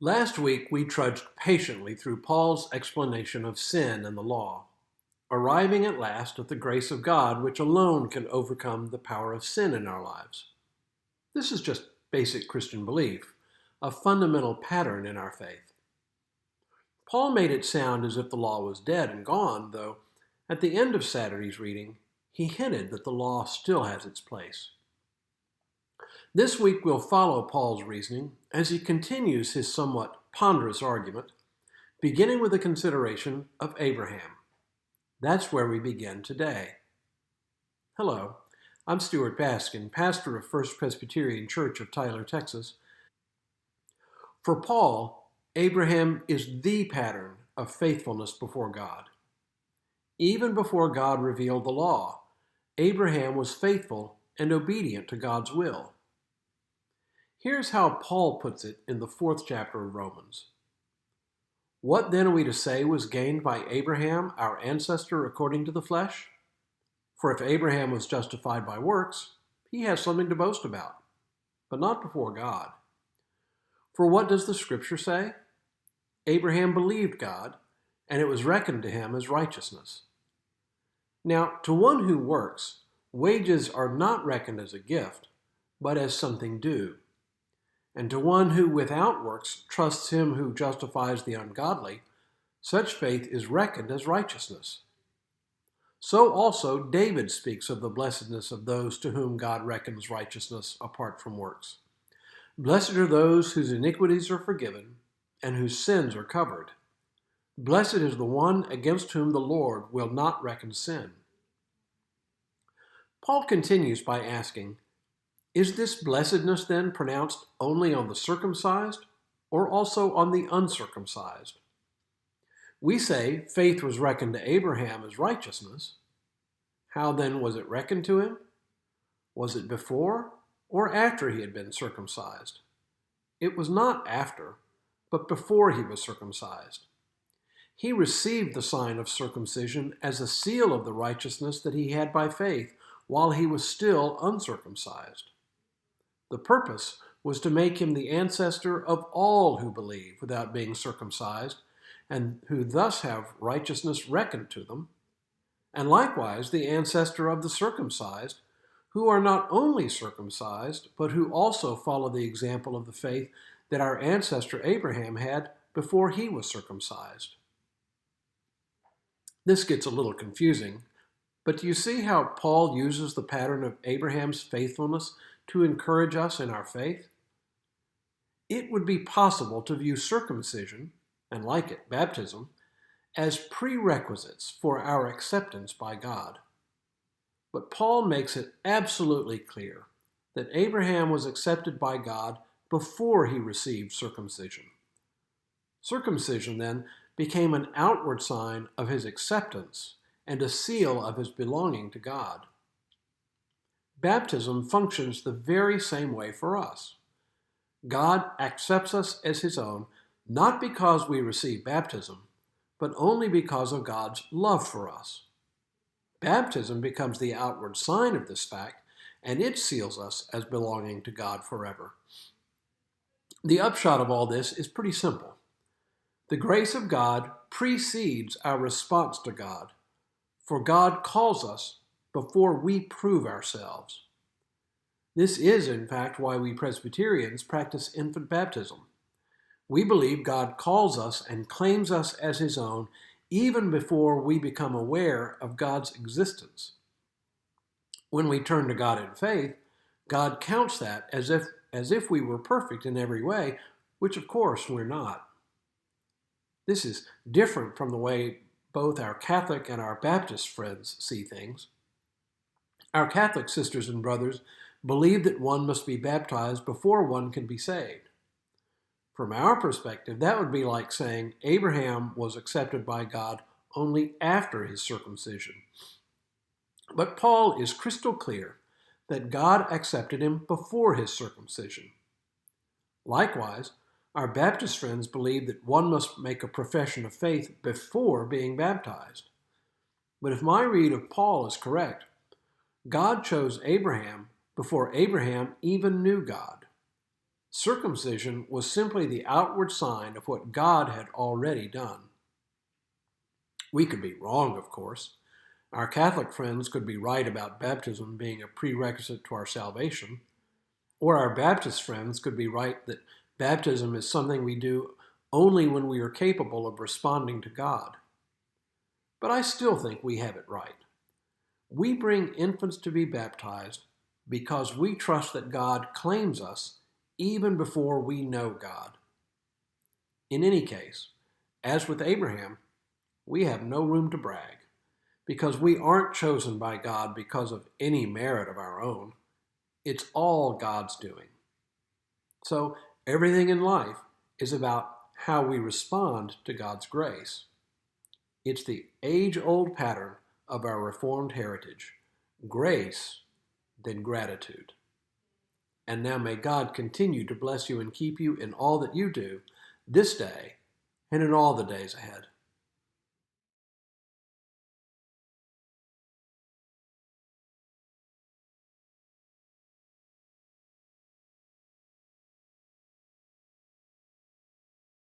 Last week, we trudged patiently through Paul's explanation of sin and the law, arriving at last at the grace of God, which alone can overcome the power of sin in our lives. This is just basic Christian belief, a fundamental pattern in our faith. Paul made it sound as if the law was dead and gone, though at the end of Saturday's reading, he hinted that the law still has its place. This week we'll follow Paul's reasoning as he continues his somewhat ponderous argument, beginning with a consideration of Abraham. That's where we begin today. Hello, I'm Stuart Baskin, pastor of First Presbyterian Church of Tyler, Texas. For Paul, Abraham is the pattern of faithfulness before God. Even before God revealed the law, Abraham was faithful and obedient to God's will. Here's how Paul puts it in the 4th chapter of Romans. What then are we to say was gained by Abraham, our ancestor according to the flesh? For if Abraham was justified by works, he has something to boast about, but not before God. For what does the Scripture say? Abraham believed God, and it was reckoned to him as righteousness. Now, to one who works, wages are not reckoned as a gift, but as something due. And to one who without works trusts him who justifies the ungodly, such faith is reckoned as righteousness. So also David speaks of the blessedness of those to whom God reckons righteousness apart from works. Blessed are those whose iniquities are forgiven and whose sins are covered. Blessed is the one against whom the Lord will not reckon sin. Paul continues by asking, is this blessedness then pronounced only on the circumcised or also on the uncircumcised? We say faith was reckoned to Abraham as righteousness. How then was it reckoned to him? Was it before or after he had been circumcised? It was not after, but before he was circumcised. He received the sign of circumcision as a seal of the righteousness that he had by faith while he was still uncircumcised. The purpose was to make him the ancestor of all who believe without being circumcised, and who thus have righteousness reckoned to them, and likewise the ancestor of the circumcised, who are not only circumcised, but who also follow the example of the faith that our ancestor Abraham had before he was circumcised. This gets a little confusing, but do you see how Paul uses the pattern of Abraham's faithfulness to encourage us in our faith? It would be possible to view circumcision, and like it, baptism, as prerequisites for our acceptance by God. But Paul makes it absolutely clear that Abraham was accepted by God before he received circumcision. Circumcision, then, became an outward sign of his acceptance and a seal of his belonging to God. Baptism functions the very same way for us. God accepts us as his own, not because we receive baptism, but only because of God's love for us. Baptism becomes the outward sign of this fact, and it seals us as belonging to God forever. The upshot of all this is pretty simple. The grace of God precedes our response to God, for God calls us before we prove ourselves. This is, in fact, why we Presbyterians practice infant baptism. We believe God calls us and claims us as his own even before we become aware of God's existence. When we turn to God in faith, God counts that as if we were perfect in every way, which of course we're not. This is different from the way both our Catholic and our Baptist friends see things. Our Catholic sisters and brothers believe that one must be baptized before one can be saved. From our perspective, that would be like saying Abraham was accepted by God only after his circumcision. But Paul is crystal clear that God accepted him before his circumcision. Likewise, our Baptist friends believe that one must make a profession of faith before being baptized. But if my read of Paul is correct, God chose Abraham before Abraham even knew God. Circumcision was simply the outward sign of what God had already done. We could be wrong, of course. Our Catholic friends could be right about baptism being a prerequisite to our salvation, or our Baptist friends could be right that baptism is something we do only when we are capable of responding to God. But I still think we have it right. We bring infants to be baptized because we trust that God claims us even before we know God. In any case, as with Abraham, we have no room to brag because we aren't chosen by God because of any merit of our own. It's all God's doing. So everything in life is about how we respond to God's grace. It's the age-old pattern of our Reformed heritage: grace, then gratitude. And now may God continue to bless you and keep you in all that you do this day and in all the days ahead.